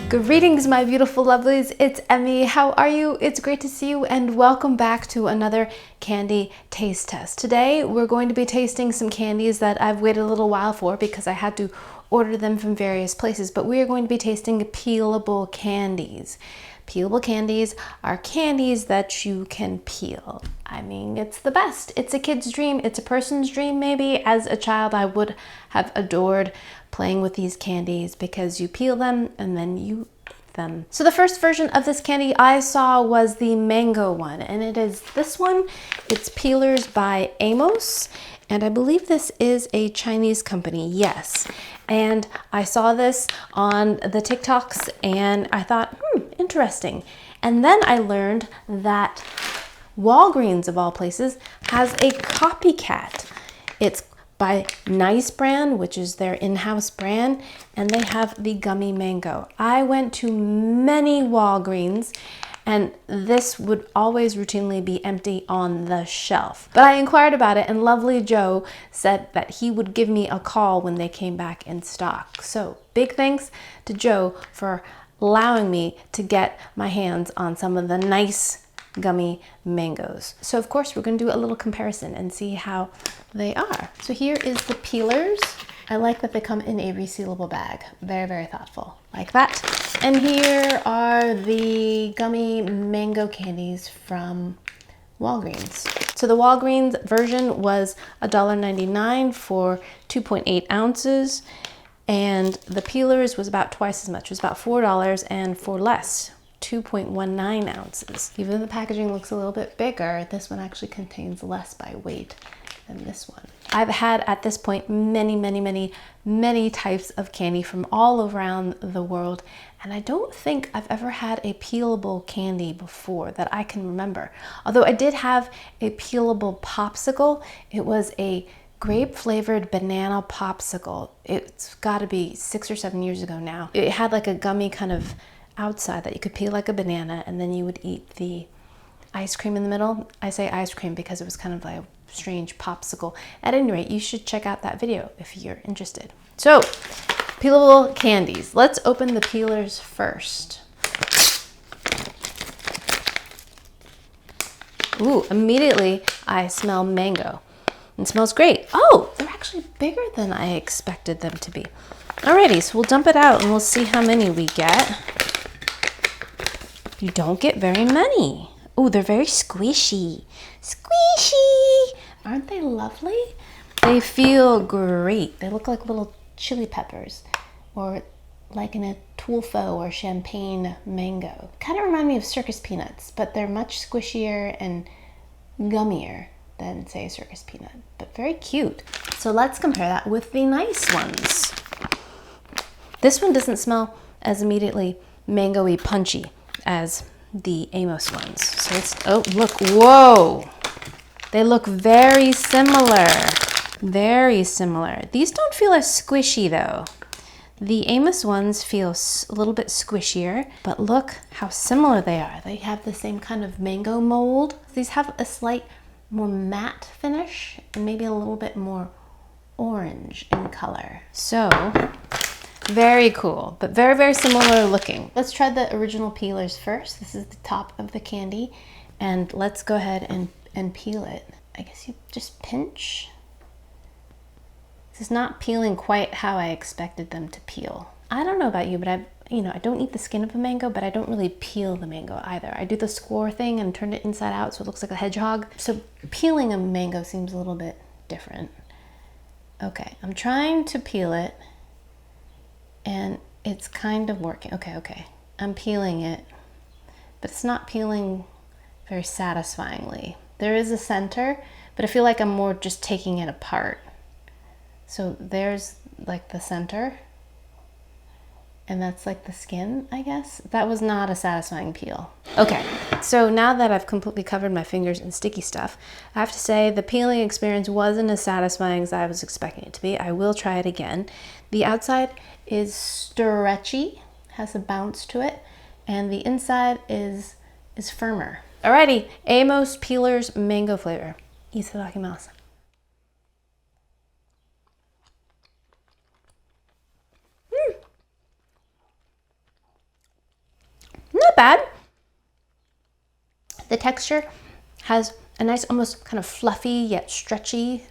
Greetings, my beautiful lovelies. It's Emmy. How are you? It's great to see you and welcome back to another candy taste test. Today, we're going to be tasting some candies that I've waited a little while for because I had to order them from various places, but we are going to be tasting peelable candies. Peelable candies are candies that you can peel. I mean, it's the best. It's a kid's dream. It's a person's dream, maybe. As a child, I would have adored playing with these candies because you peel them and then you eat them. So the first version of this candy I saw was the mango one, and it is this one. It's Peelerz by Amos, and I believe this is a Chinese company, yes. And I saw this on the TikToks and I thought, interesting. And then I learned that Walgreens, of all places, has a copycat. It's by Nice Brand, which is their in-house brand, and they have the gummy mango. I went to many Walgreens and this would always routinely be empty on the shelf. But I inquired about it and lovely Joe said that he would give me a call when they came back in stock. So big thanks to Joe for allowing me to get my hands on some of the nice gummy mangoes. So of course we're going to do a little comparison and see how they are. So here is the Peelerz. I like that they come in a resealable bag. Very, very thoughtful, like that. And here are the gummy mango candies from Walgreens. So the Walgreens version was $1.99 for 2.8 ounces. And the Peelerz was about twice as much. It was about $4 and for less, 2.19 ounces. Even though the packaging looks a little bit bigger, this one actually contains less by weight than this one. I've had at this point many types of candy from all around the world, and I don't think I've ever had a peelable candy before that I can remember. Although I did have a peelable popsicle. It was a grape flavored banana popsicle. It's got to be 6 or 7 years ago now. It had like a gummy kind of outside that you could peel like a banana, and then you would eat the ice cream in the middle. I say ice cream because it was kind of like a strange popsicle. At any rate, you should check out that video if you're interested. So, peelable candies. Let's open the Peelerz first. Ooh, immediately I smell mango. It smells great. Oh, they're actually bigger than I expected them to be. Alrighty, so we'll dump it out and we'll see how many we get. You don't get very many. Oh, they're very squishy. Squishy! Aren't they lovely? They feel great. They look like little chili peppers, or like in a toufo or champagne mango. Kind of remind me of circus peanuts, but they're much squishier and gummier than, say, circus peanut, but very cute. So let's compare that with the nice ones. This one doesn't smell as immediately mango-y punchy as the Amos ones. So it's, oh, look, whoa. They look very similar. Very similar. These don't feel as squishy though. The Amos ones feel a little bit squishier, but look how similar they are. They have the same kind of mango mold. These have a slight more matte finish and maybe a little bit more orange in color. So very cool, but very, very similar looking. Let's try the original Peelerz first. This is the top of the candy, and let's go ahead and peel it. I guess you just pinch. This is not peeling quite how I expected them to peel. I don't know about you, but I don't eat the skin of a mango, but I don't really peel the mango either. I do the score thing and turn it inside out so it looks like a hedgehog. So peeling a mango seems a little bit different. Okay, I'm trying to peel it and it's kind of working. Okay. I'm peeling it, but it's not peeling very satisfyingly. There is a center, but I feel like I'm more just taking it apart. So there's like the center, and that's like the skin, I guess. That was not a satisfying peel. Okay, so now that I've completely covered my fingers in sticky stuff, I have to say the peeling experience wasn't as satisfying as I was expecting it to be. I will try it again. The outside is stretchy, has a bounce to it, and the inside is firmer. Alrighty, Amos Peelerz mango flavor. Itadakimasu. bad. The texture has a nice, almost kind of fluffy yet stretchy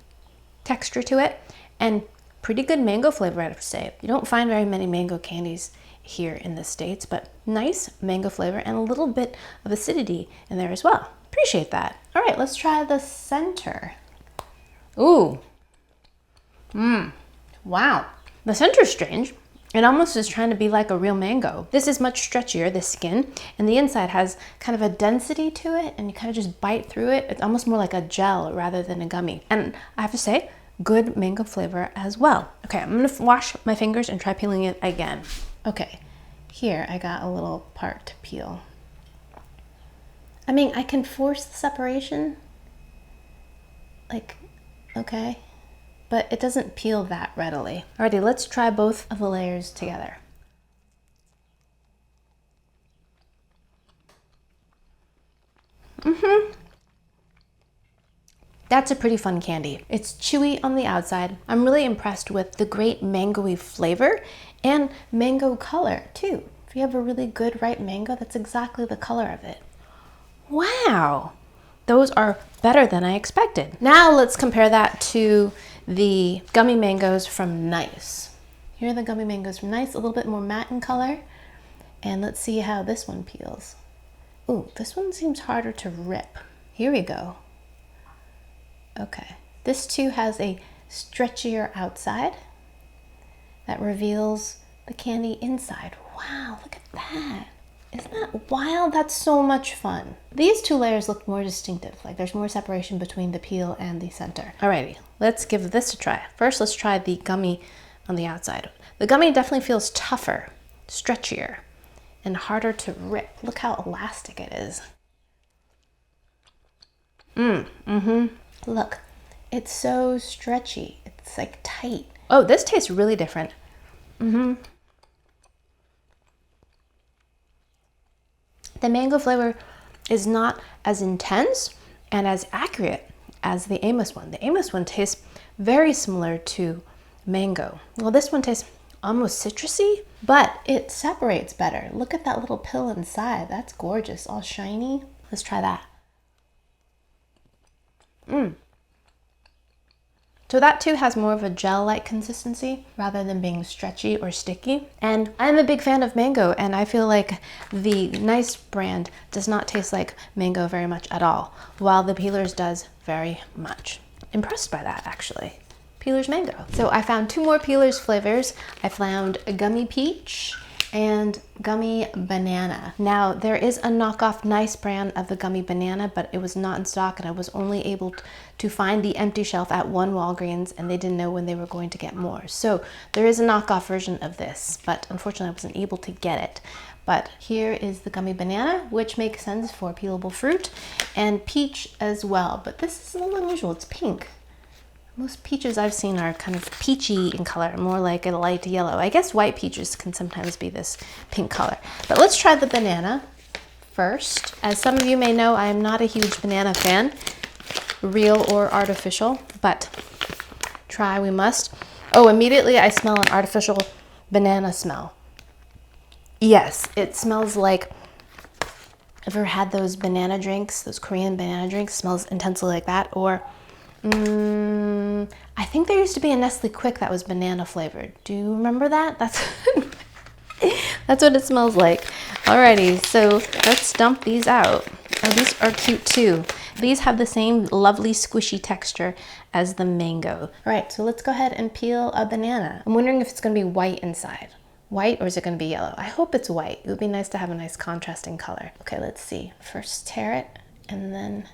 texture to it, and pretty good mango flavor, I have to say. You don't find very many mango candies here in the States, but nice mango flavor and a little bit of acidity in there as well. Appreciate that. All right, let's try the center. Ooh. Wow. The center's strange. It almost is trying to be like a real mango. This is much stretchier, the skin, and the inside has kind of a density to it, and you kind of just bite through it. It's almost more like a gel rather than a gummy. And I have to say, good mango flavor as well. Okay, I'm gonna wash my fingers and try peeling it again. Okay, here I got a little part to peel. I mean, I can force the separation, like, okay, but it doesn't peel that readily. Alrighty, let's try both of the layers together. That's a pretty fun candy. It's chewy on the outside. I'm really impressed with the great mangoey flavor and mango color too. If you have a really good ripe mango, that's exactly the color of it. Wow, those are better than I expected. Now let's compare that to the gummy mangoes from Nice. Here are the gummy mangoes from Nice, a little bit more matte in color. And let's see how this one peels. Ooh, this one seems harder to rip. Here we go. Okay, this too has a stretchier outside that reveals the candy inside. Wow, look at that. Isn't that wild? That's so much fun. These two layers look more distinctive, like there's more separation between the peel and the center. Alrighty, let's give this a try. First, let's try the gummy on the outside. The gummy definitely feels tougher, stretchier, and harder to rip. Look how elastic it is. Look, it's so stretchy. It's like tight. Oh, this tastes really different. The mango flavor is not as intense and as accurate as the Amos one. The Amos one tastes very similar to mango. Well, this one tastes almost citrusy, but it separates better. Look at that little pill inside. That's gorgeous, all shiny. Let's try that. So that too has more of a gel-like consistency rather than being stretchy or sticky. And I'm a big fan of mango, and I feel like the Nice brand does not taste like mango very much at all, while the Peelerz does very much. Impressed by that, actually. Peelerz mango. So I found two more Peelerz flavors. I found a gummy peach and gummy banana. Now there is a knockoff Nice brand of the gummy banana, but it was not in stock, and I was only able to find the empty shelf at one Walgreens, and they didn't know when they were going to get more. So there is a knockoff version of this, but unfortunately I wasn't able to get it. But here is the gummy banana, which makes sense for peelable fruit, and peach as well. But this is a little unusual, it's pink. Most peaches I've seen are kind of peachy in color, more like a light yellow. I guess white peaches can sometimes be this pink color. But let's try the banana first. As some of you may know, I am not a huge banana fan, real or artificial, but try we must. Oh, immediately I smell an artificial banana smell. Yes, it smells like, ever had those banana drinks, those Korean banana drinks, smells intensely like that, or I think there used to be a Nestle Quick that was banana flavored. Do you remember that? That's what it smells like. Alrighty, so let's dump these out. Oh, these are cute too. These have the same lovely squishy texture as the mango. Alright, so let's go ahead and peel a banana. I'm wondering if it's going to be white inside. White, or is it going to be yellow? I hope it's white. It would be nice to have a nice contrasting color. Okay, let's see. First tear it and then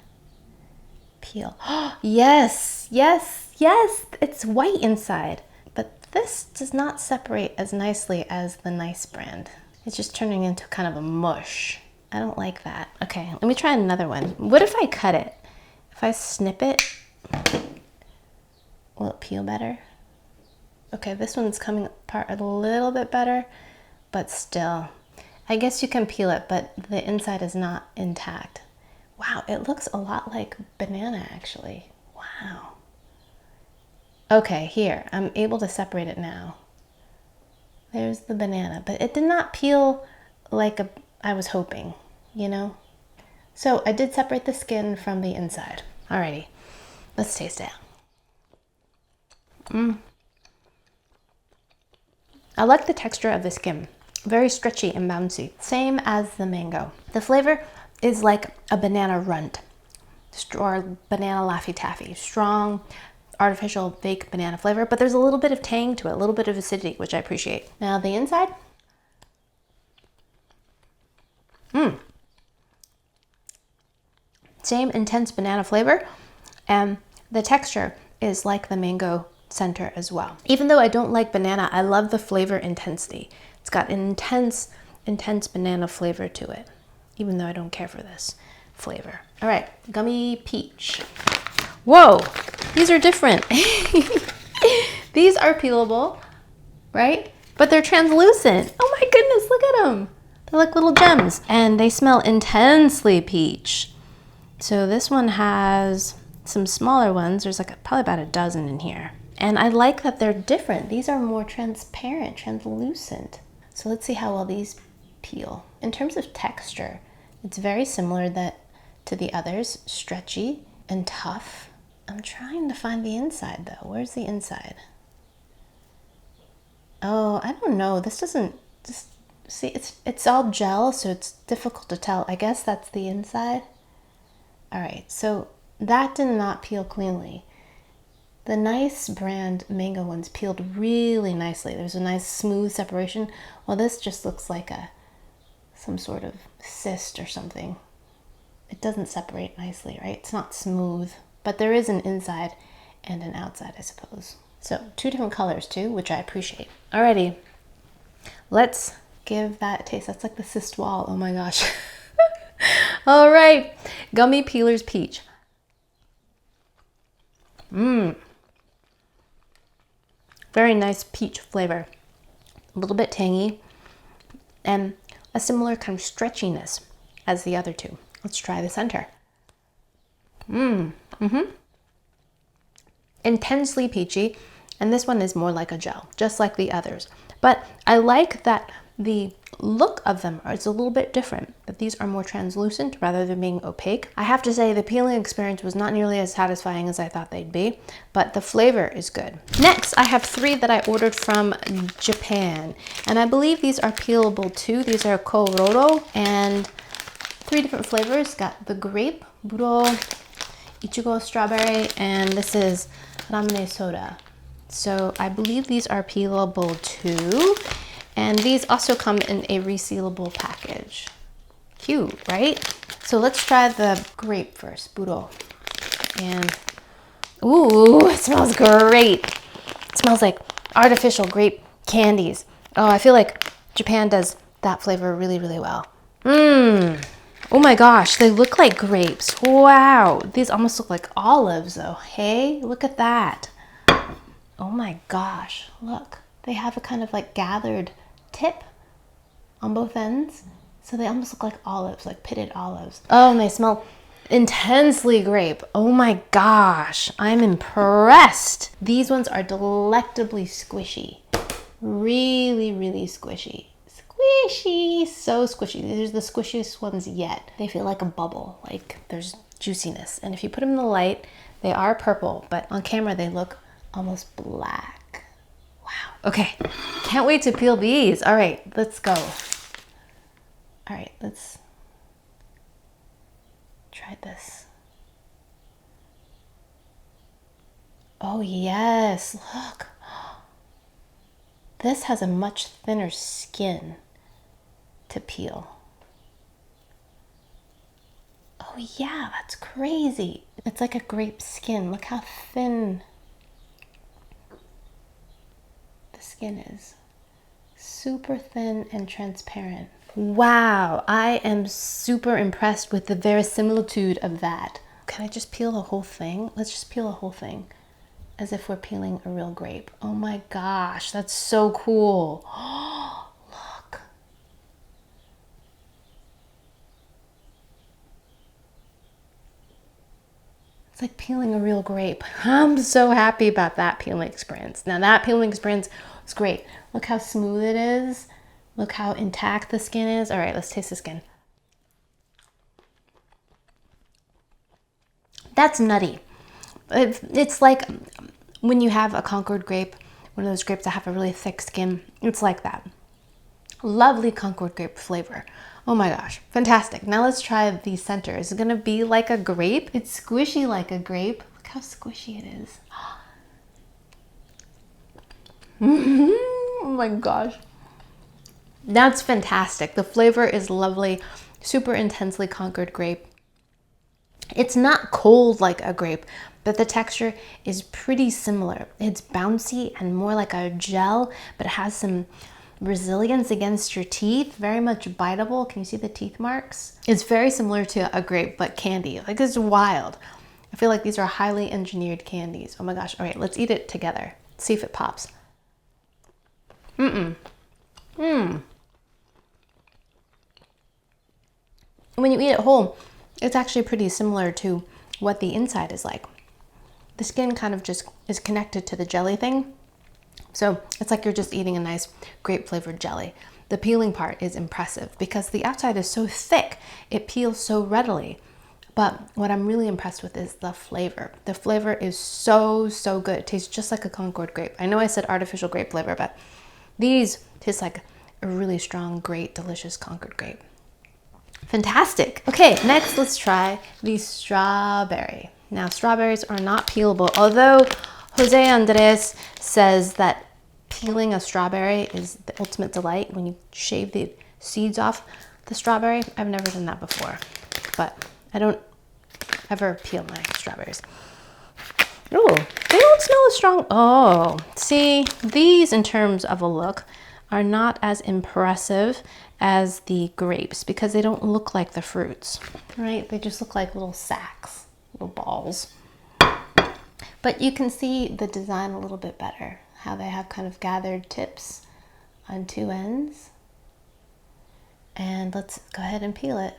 peel. Oh, yes, yes, yes, it's white inside. But this does not separate as nicely as the Nice brand. It's just turning into kind of a mush. I don't like that. Okay, let me try another one. What if I cut it? If I snip it, will it peel better? Okay, this one's coming apart a little bit better, but still. I guess you can peel it, but the inside is not intact. Wow, it looks a lot like banana actually. Wow. Okay, here, I'm able to separate it now. There's the banana, but it did not peel like I was hoping, you know? So I did separate the skin from the inside. Alrighty, let's taste it. I like the texture of the skin. Very stretchy and bouncy. Same as the mango. The flavor is like a banana runt or banana Laffy Taffy. Strong, artificial, fake banana flavor, but there's a little bit of tang to it, a little bit of acidity, which I appreciate. Now the inside. Same intense banana flavor, and the texture is like the mango center as well. Even though I don't like banana, I love the flavor intensity. It's got an intense banana flavor to it, even though I don't care for this flavor. All right, gummy peach. Whoa, these are different. These are peelable, right? But they're translucent. Oh my goodness, look at them. They're like little gems, and they smell intensely peach. So this one has some smaller ones. There's like probably about a dozen in here. And I like that they're different. These are more transparent, translucent. So let's see how well these peel. In terms of texture, it's very similar to the others, stretchy and tough. I'm trying to find the inside though. Where's the inside? Oh, I don't know. This doesn't, just see, it's all gel, so it's difficult to tell. I guess that's the inside. All right, so that did not peel cleanly. The nice brand mango ones peeled really nicely. There's a nice smooth separation. Well, this just looks like some sort of cyst or something. It doesn't separate nicely, right? It's not smooth, but there is an inside and an outside, I suppose. So 2 different colors too, which I appreciate. Alrighty, let's give that a taste. That's like the cyst wall, oh my gosh. All right, gummy Peelerz peach. Very nice peach flavor. A little bit tangy and a similar kind of stretchiness as the other two. Let's try the center. Intensely peachy, and this one is more like a gel, just like the others. But I like that the look of them is a little bit different, that these are more translucent rather than being opaque. I have to say the peeling experience was not nearly as satisfying as I thought they'd be, but the flavor is good. Next, I have 3 that I ordered from Japan, and I believe these are peelable too. These are Kororo, and 3 different flavors. Got the grape, buro, ichigo, strawberry, and this is ramune soda. So I believe these are peelable too. And these also come in a resealable package. Cute, right? So let's try the grape first, buro. And, ooh, it smells great. It smells like artificial grape candies. Oh, I feel like Japan does that flavor really, really well. Oh my gosh, they look like grapes. Wow, these almost look like olives though. Hey, look at that. Oh my gosh, look. They have a kind of like gathered tip on both ends, so they almost look like olives, like pitted olives. Oh, and they smell intensely grape. Oh my gosh, I'm impressed. These ones are delectably squishy. Really, really squishy. Squishy, so squishy. These are the squishiest ones yet. They feel like a bubble, like there's juiciness. And if you put them in the light, they are purple, but on camera they look almost black. Wow, okay, can't wait to peel these. All right, let's go. All right, let's try this. Oh yes, look. This has a much thinner skin to peel. Oh yeah, that's crazy. It's like a grape skin. Look how thin the skin is. Super thin and transparent. Wow, I am super impressed with the verisimilitude of that. Can I just peel the whole thing? Let's just peel the whole thing as if we're peeling a real grape. Oh my gosh, that's so cool. Look. It's like peeling a real grape. I'm so happy about that peeling experience. Now that peeling experience was great. Look how smooth it is. Look how intact the skin is. All right, let's taste the skin. That's nutty. It's like when you have a Concord grape, one of those grapes that have a really thick skin. It's like that. Lovely Concord grape flavor. Oh my gosh, fantastic. Now let's try the center. Is it gonna be like a grape? It's squishy like a grape. Look how squishy it is. Oh my gosh. That's fantastic. The flavor is lovely, super intensely Concord grape. It's not cold like a grape, but the texture is pretty similar. It's bouncy and more like a gel, but it has some resilience against your teeth, very much biteable. Can you see the teeth marks? It's very similar to a grape, but candy. Like, it's wild. I feel like these are highly engineered candies. Oh my gosh. All right, let's eat it together. See if it pops. When you eat it whole, it's actually pretty similar to what the inside is like. The skin kind of just is connected to the jelly thing. So it's like you're just eating a nice grape flavored jelly. The peeling part is impressive because the outside is so thick, it peels so readily. But what I'm really impressed with is the flavor. The flavor is so, so good. It tastes just like a Concord grape. I know I said artificial grape flavor, but these taste like a really strong, great, delicious Concord grape. Fantastic. Okay, next let's try the strawberry. Now, strawberries are not peelable, although Jose Andres says that peeling a strawberry is the ultimate delight when you shave the seeds off the strawberry. I've never done that before, but I don't ever peel my strawberries. Oh, they don't smell as strong. Oh, see, these in terms of a look are not as impressive as the grapes because they don't look like the fruits, right? They just look like little sacks, little balls. But you can see the design a little bit better, how they have kind of gathered tips on two ends. And let's go ahead and peel it.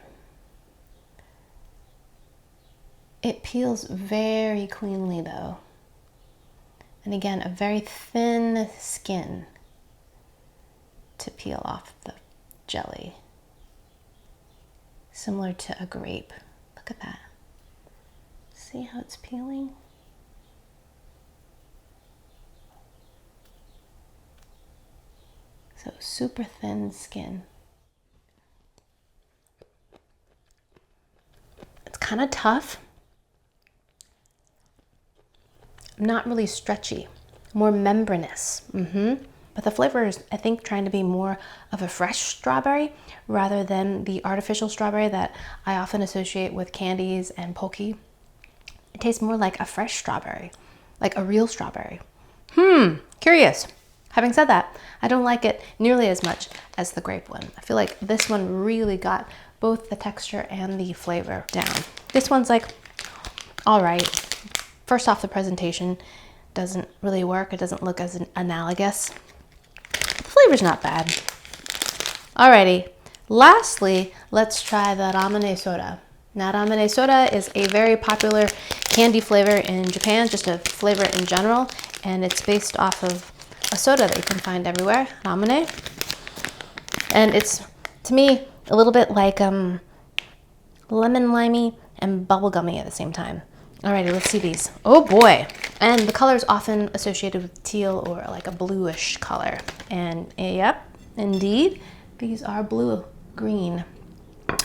It peels very cleanly though. And again, a very thin skin to peel off the jelly. Similar to a grape. Look at that. See how it's peeling? So super thin skin. It's kind of tough. Not really stretchy, more membranous. But the flavor is, I think, trying to be more of a fresh strawberry rather than the artificial strawberry that I often associate with candies and pokey. It tastes more like a fresh strawberry, like a real strawberry. Curious. Having said that, I don't like it nearly as much as the grape one. I feel like this one really got both the texture and the flavor down. This one's like, all right. First off, the presentation doesn't really work. It doesn't look as analogous. The flavor's not bad. Alrighty, lastly, let's try the ramune soda. Now, ramune soda is a very popular candy flavor in Japan, just a flavor in general, and it's based off of a soda that you can find everywhere, ramune. And it's, to me, a little bit like lemon limey and bubblegummy at the same time. Alrighty, let's see these. Oh boy. And the color is often associated with teal or like a bluish color. And yep, indeed, these are blue-green.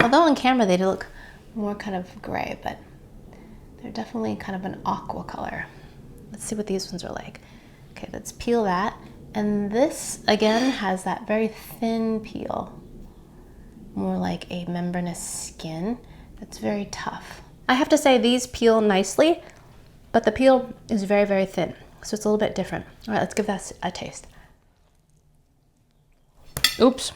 Although on camera they look more kind of gray, but they're definitely kind of an aqua color. Let's see what these ones are like. Okay, let's peel that. And this, again, has that very thin peel. More like a membranous skin that's very tough. I have to say these peel nicely, but the peel is very, very thin. So it's a little bit different. All right, let's give that a taste. Oops.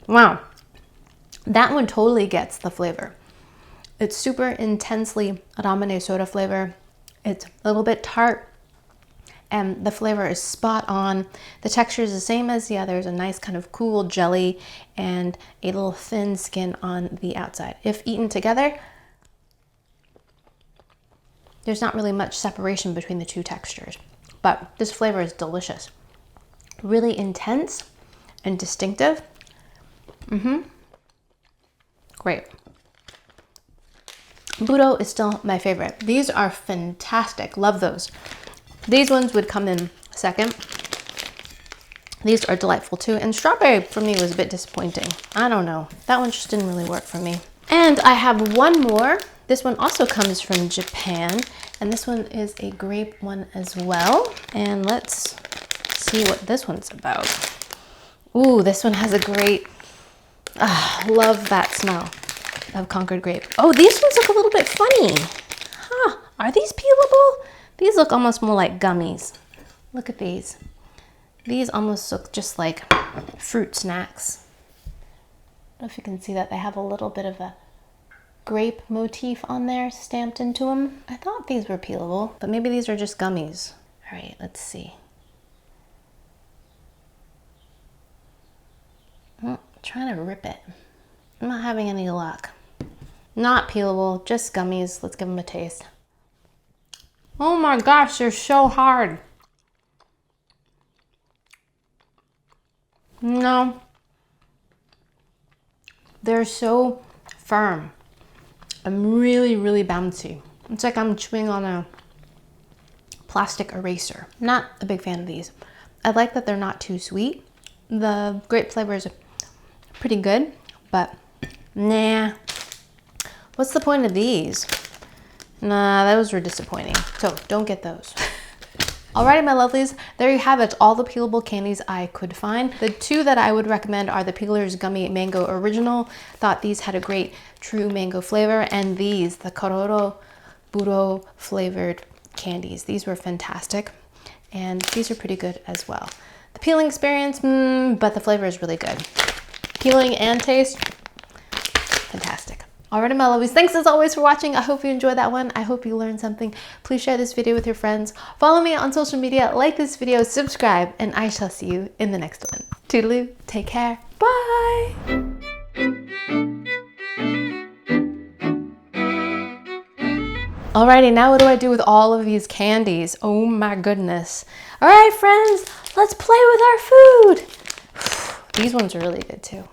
Wow. That one totally gets the flavor. It's super intensely ramune soda flavor. It's a little bit tart, and the flavor is spot on. The texture is the same as the others, a nice kind of cool jelly and a little thin skin on the outside. If eaten together, there's not really much separation between the two textures. but this flavor is delicious. Really intense and distinctive. Great. Buro is still my favorite. These are fantastic. Love those. These ones would come in second. These are delightful too. And strawberry for me was a bit disappointing. I don't know. That one just didn't really work for me. And I have one more. This one also comes from Japan. And this one is a grape one as well. And let's see what this one's about. Ooh, this one has a great, love that smell of Concord grape. Oh, these ones look a little bit funny. Huh, are these peelable? These look almost more like gummies. Look at these. These almost look just like fruit snacks. I don't know if you can see that. They have a little bit of a grape motif on there stamped into them. I thought these were peelable, but maybe these are just gummies. All right, let's see. I'm trying to rip it. I'm not having any luck. Not peelable, just gummies. Let's give them a taste. Oh my gosh, they're so hard. No. They're so firm. I'm really, really bouncy. It's like I'm chewing on a plastic eraser. Not a big fan of these. I like that they're not too sweet. The grape flavor is pretty good, but nah. What's the point of these? Nah, those were disappointing. So don't get those. Alrighty, my lovelies, there you have it, all the peelable candies I could find. The two that I would recommend are the Peelerz Gummy Mango Original. Thought these had a great true mango flavor, and these, the Kororo Buro flavored candies. These were fantastic, and these are pretty good as well. The peeling experience, but the flavor is really good. Peeling and taste, fantastic. Alrighty, my lovies, thanks as always for watching. I hope you enjoyed that one. I hope you learned something. Please share this video with your friends. Follow me on social media, like this video, subscribe, and I shall see you in the next one. Toodaloo, take care, bye! Alrighty, now what do I do with all of these candies? Oh my goodness. Alright, friends, let's play with our food. These ones are really good too.